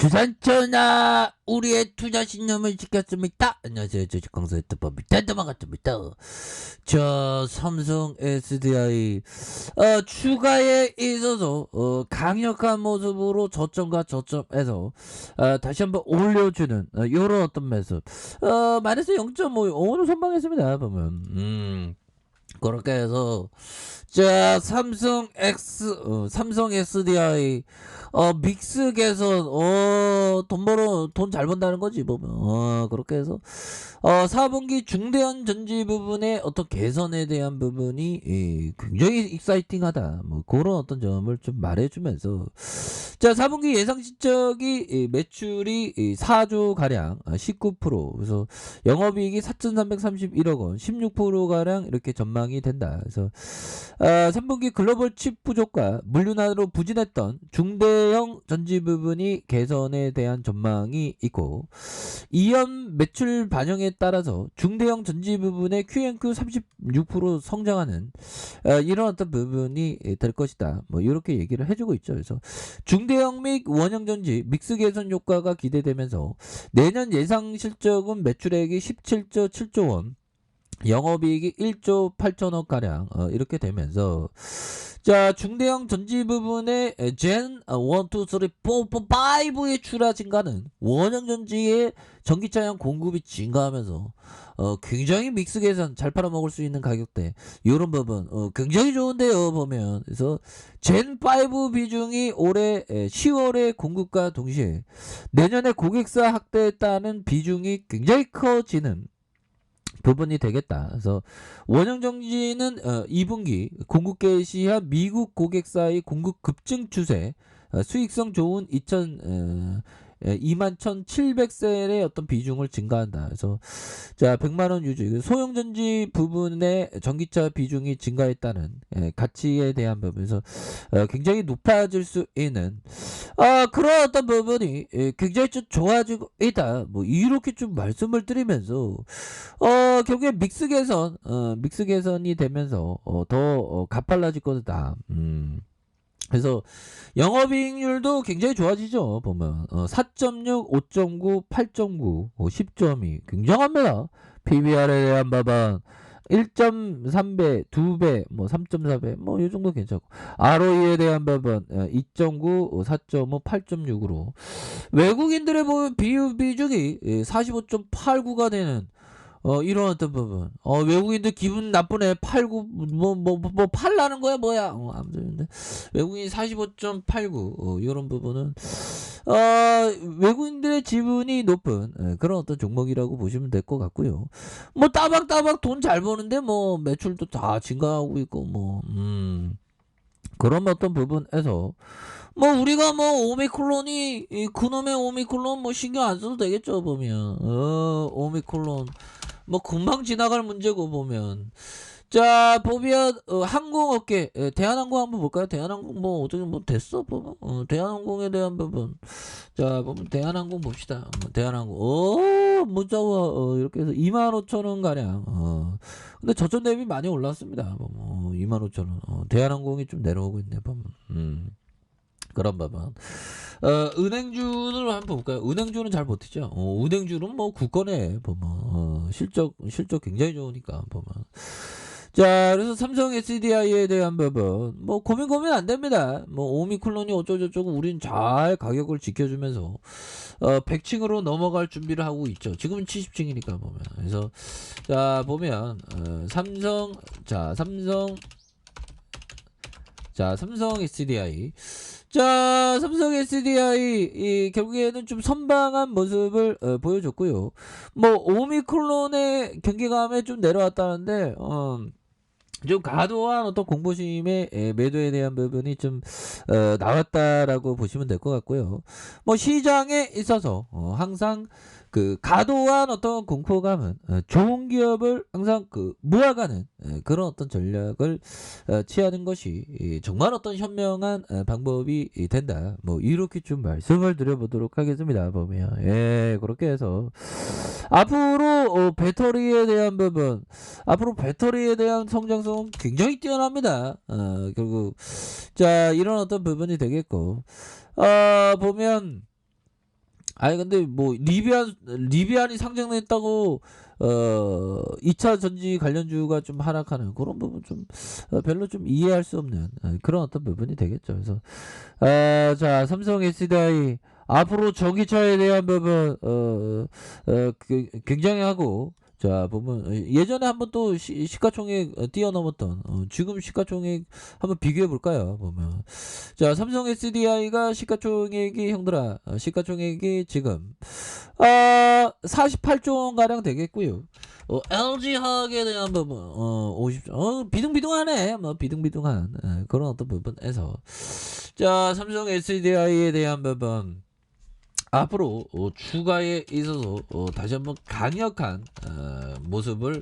주산천하 우리의 투자 신념을 지켰습니다. 안녕하세요. 주식광수 유튜버입니다. 반갑습니다. 저 삼성 SDI 추가에 있어서 강력한 모습으로 저점과 저점에서 다시 한번 올려주는 요런 어떤 매수 마이너스 0.5 오늘 선방했습니다. 보면 그렇게 해서 자 삼성 SDI 믹스 개선 돈 잘 번다는 거지 보면 그렇게 해서 4분기 중대한 전지 부분의 어떤 개선에 대한 부분이 굉장히 익사이팅하다 뭐 그런 어떤 점을 좀 말해주면서 자 4분기 예상 실적이 매출이 4조 가량 19% 그래서 영업이익이 4,331억 원 16% 가량 이렇게 전망이 된다. 그래서 3분기 글로벌 칩 부족과 물류난으로 부진했던 중대형 전지 부분이 개선에 대한 전망이 있고 2연 매출 반영에 따라서 중대형 전지 부분의 Q&Q 36% 성장하는 이런 어떤 부분이 될 것이다. 뭐 이렇게 얘기를 해주고 있죠. 그래서 중대형 및 원형 전지 믹스 개선 효과가 기대되면서 내년 예상 실적은 매출액이 17조 7조 원 영업이익이 1조 8천억 가량 이렇게 되면서 자 중대형 전지 부분의 젠 1, 2, 3, 4, 5의 출하 증가는 원형 전지의 전기차량 공급이 증가하면서 굉장히 믹스 개선 잘 팔아먹을 수 있는 가격대 이런 부분 굉장히 좋은데요 보면. 그래서 젠5 비중이 올해 10월에 공급과 동시에 내년에 고객사 확대에 따른 비중이 굉장히 커지는 부분이 되겠다. 그래서 원형 전지는 2분기 공급 개시한 미국 고객사의 공급 급증 추세, 수익성 좋은 21,700셀의 어떤 비중을 증가한다. 그래서 자 100만원 유지 소형 전지 부분의 전기차 비중이 증가했다는 가치에 대한 부분에서 굉장히 높아질 수 있는 그런 어떤 부분이 굉장히 좀 좋아지고 있다. 뭐 이렇게 좀 말씀을 드리면서 결국에 믹스 개선이 되면서 더 가팔라질 거다. 그래서 영업이익률도 굉장히 좋아지죠. 보면 4.6, 5.9, 8.9, 10점이 굉장합니다. PBR에 대한 부분 1.3배, 2배, 뭐 3.4배, 뭐 이 정도 괜찮고 ROE에 대한 부분 2.9, 4.5, 8.6으로 외국인들의 보면 비중이 45.89가 되는 이런 어떤 부분. 외국인들 기분 나쁘네. 팔고, 팔라는 거야, 뭐야. 아무튼, 근데, 외국인 45.89, 이런 부분은, 외국인들의 지분이 높은, 그런 어떤 종목이라고 보시면 될 것 같고요. 뭐, 따박따박 돈 잘 버는데, 뭐, 매출도 다 증가하고 있고, 뭐, 그런 어떤 부분에서, 뭐 우리가 뭐 오미크론이 그놈의 오미크론 뭐 신경 안 써도 되겠죠 보면 오미크론 뭐 금방 지나갈 문제고 보면 자 보면 항공업계 대한항공 한번 볼까요? 대한항공 뭐 어떻게 뭐 됐어 보면 대한항공에 대한 부분 자 보면 대한항공 봅시다. 대한항공 무자와 이렇게 해서 25,000원 가량 근데 저점 대비 많이 올랐습니다. 25,000원 대한항공이 좀 내려오고 있네 보면 그런 부분. 은행주를 한번 볼까요? 은행주는 잘 버티죠. 은행주는 뭐 국건에 보면 실적 굉장히 좋으니까 보면. 자, 그래서 삼성 SDI에 대한 부분 뭐 고민 안 됩니다. 뭐 오미클론이 어쩌고저쩌고 우린 잘 가격을 지켜주면서 100층으로 넘어갈 준비를 하고 있죠. 지금은 70층이니까 보면. 그래서 자 보면 삼성 SDI 자 삼성 SDI 결국에는 좀 선방한 모습을 보여줬고요. 뭐 오미크론의 경계감에 좀 내려왔다는데 좀 과도한 어떤 공포심의 매도에 대한 부분이 좀 나왔다라고 보시면 될 것 같고요. 뭐 시장에 있어서 항상 그 과도한 어떤 공포감은 좋은 기업을 항상 그 모아가는 그런 어떤 전략을 취하는 것이 정말 어떤 현명한 방법이 된다. 뭐 이렇게 좀 말씀을 드려보도록 하겠습니다. 보면 그렇게 해서 앞으로 배터리에 대한 부분 앞으로 배터리에 대한 성장성은 굉장히 뛰어납니다. 결국 자 이런 어떤 부분이 되겠고 보면 아니 근데 뭐 리비안이 상장됐다고 2차 전지 관련주가 좀 하락하는 그런 부분 좀 별로 좀 이해할 수 없는 그런 어떤 부분이 되겠죠. 그래서 자 삼성 SDI 앞으로 전기차에 대한 부분 굉장히 하고 자 보면 예전에 한번 또 시가총액 뛰어넘었던 지금 시가총액 한번 비교해 볼까요? 보면 자 삼성 SDI가 시가총액이 형들아 시가총액이 지금 48조 원 가량 되겠고요. LG화학에 대한 부분 50조 비등비등하네 뭐 비등비등한 그런 어떤 부분에서 자 삼성 SDI에 대한 부분 앞으로 추가에 있어서 다시 한번 강력한 모습을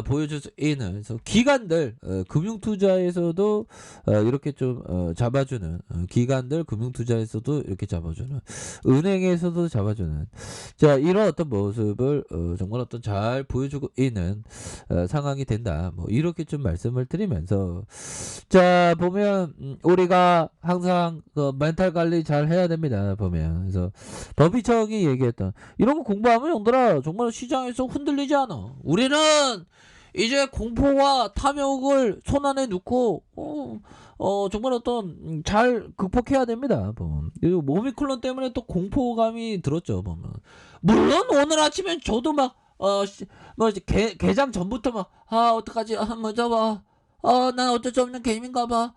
보여줄 수 있는 그래서 기관들 금융투자에서도 이렇게 좀 잡아주는 기관들 금융투자에서도 이렇게 잡아주는 은행에서도 잡아주는 자 이런 어떤 모습을 정말 어떤 잘 보여주고 있는 상황이 된다 뭐 이렇게 좀 말씀을 드리면서 자 보면 우리가 항상 그 멘탈 관리 잘 해야 됩니다 보면 그래서 더비청이 얘기했던 이런 거 공부하면 형들아 정말 시장에서 흔들리지 않아. 우리는 이제 공포와 탐욕을 손안에 넣고 정말 어떤 잘 극복해야 됩니다. 그리고 오미클론 때문에 또 공포감이 들었죠. 보면 물론 오늘 아침에 저도 막 뭐 이제 개장 전부터 막 어떡하지 뭐 잡아 난 어쩔 수 없는 게임인가 봐.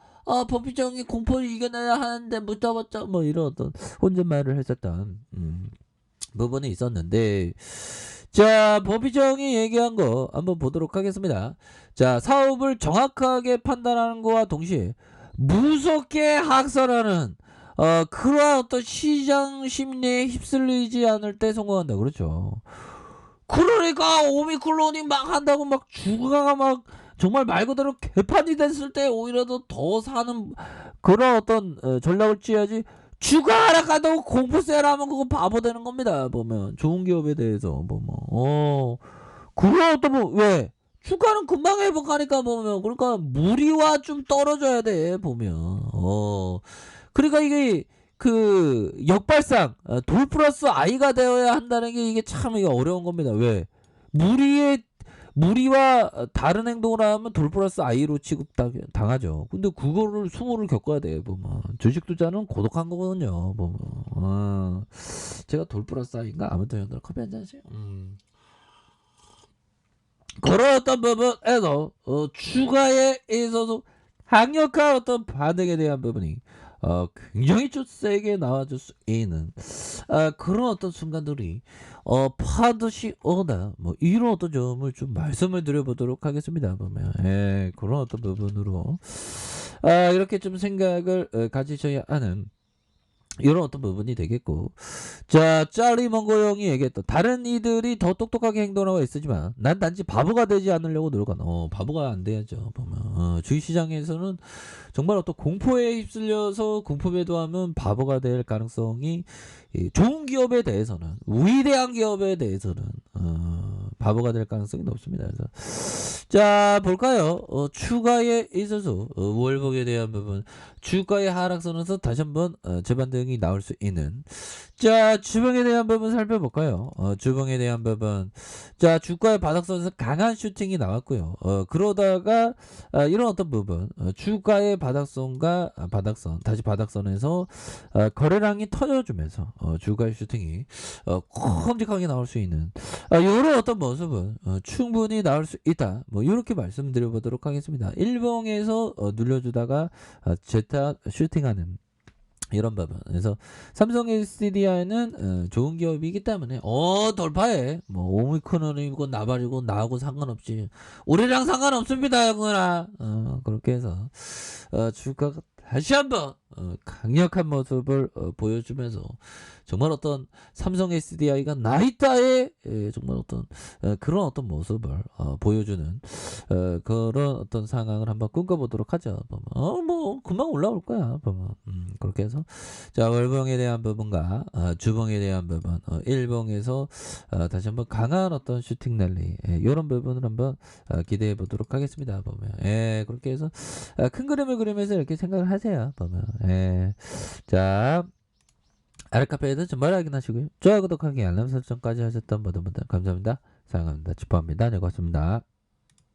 법비정이 공포를 이겨내야 하는데 못 잡았죠. 뭐 이런 어떤 혼잣말을 했었던 부분이 있었는데 자 법비정이 얘기한 거 한번 보도록 하겠습니다. 자 사업을 정확하게 판단하는 것과 동시에 무섭게 학설하는 그러한 어떤 시장 심리에 휩쓸리지 않을 때 성공한다. 그렇죠. 그러니까 오미클론이 막 한다고 막 주가가 막 정말 말 그대로 개판이 됐을 때 오히려 더 사는 그런 어떤 전략을 취해야지 주가 하락하다고 공포세라면 그거 바보 되는 겁니다. 보면 좋은 기업에 대해서 보면 그거 또 뭐 왜 주가는 금방 회복하니까 보면 그러니까 무리와 좀 떨어져야 돼 보면 그러니까 이게 그 역발상 돌 플러스 아이가 되어야 한다는 게 이게 참 이게 어려운 겁니다. 왜 무리와 다른 행동을 하면 돌 플러스 아이로 취급당하죠. 근데 그거를 수모를 겪어야 돼 보면 주식 투자는 고독한 거거든요. 보면 제가 돌 플러스 아이인가 아무튼 여러분 커피 한잔 하세요. 그런 어떤 부분에서 추가에 있어서 강력한 어떤 반응에 대한 부분이 굉장히 좀 세게 나와줄 수 있는 그런 어떤 순간들이 파듯이 오다 뭐 이런 어떤 점을 좀 말씀을 드려보도록 하겠습니다. 보면 그런 어떤 부분으로 이렇게 좀 생각을 가지셔야 하는 이런 어떤 부분이 되겠고 자 짤리 멍고 형이 얘기했던 다른 이들이 더 똑똑하게 행동하고 있으지만 난 단지 바보가 되지 않으려고 노력한다. 바보가 안 돼야죠. 보면 주식시장에서는 정말 어떤 공포에 휩쓸려서 공포 매도하면 바보가 될 가능성이 좋은 기업에 대해서는 위대한 기업에 대해서는 바보가 될 가능성이 높습니다. 그래서 자 볼까요? 추가에 있어서 월봉에 대한 부분 주가의 하락선에서 다시 한번 재반등이 나올 수 있는 자 주봉에 대한 부분 살펴볼까요? 주봉에 대한 부분 자 주가의 바닥선에서 강한 슈팅이 나왔고요. 그러다가 이런 어떤 부분 주가의 바닥선과 바닥선 다시 바닥선에서 거래량이 터져주면서 주가의 슈팅이 큼직하게 나올 수 있는 이런 어떤 모습은 충분히 나올 수 있다. 뭐 이렇게 말씀드려보도록 하겠습니다. 일봉에서 눌려주다가 제타 슈팅하는 이런 부분. 그래서 삼성 SDI는 좋은 기업이기 때문에 돌파해 뭐 오미크론이고 나발이고 나하고 상관없지 우리랑 상관없습니다 형들아 그렇게 해서 주가가 다시 한번 강력한 모습을 보여주면서 정말 어떤 삼성 SDI가 나이따에 정말 어떤 그런 어떤 모습을 보여주는 그런 어떤 상황을 한번 꿈꿔보도록 하죠. 뭐 금방 올라올 거야. 그렇게 해서 자 월봉에 대한 부분과 주봉에 대한 부분 일봉에서 다시 한번 강한 어떤 슈팅 랠리 이런 부분을 한번 기대해 보도록 하겠습니다. 보면 그렇게 해서 큰 그림을 그리면서 이렇게 생각을 하세요. 보면 자 아래 카페에도 정말 확인하시고요. 좋아요, 구독하기, 알람 설정까지 하셨던 모든 분들 감사합니다. 사랑합니다. 기뻐합니다. 네, 고맙습니다.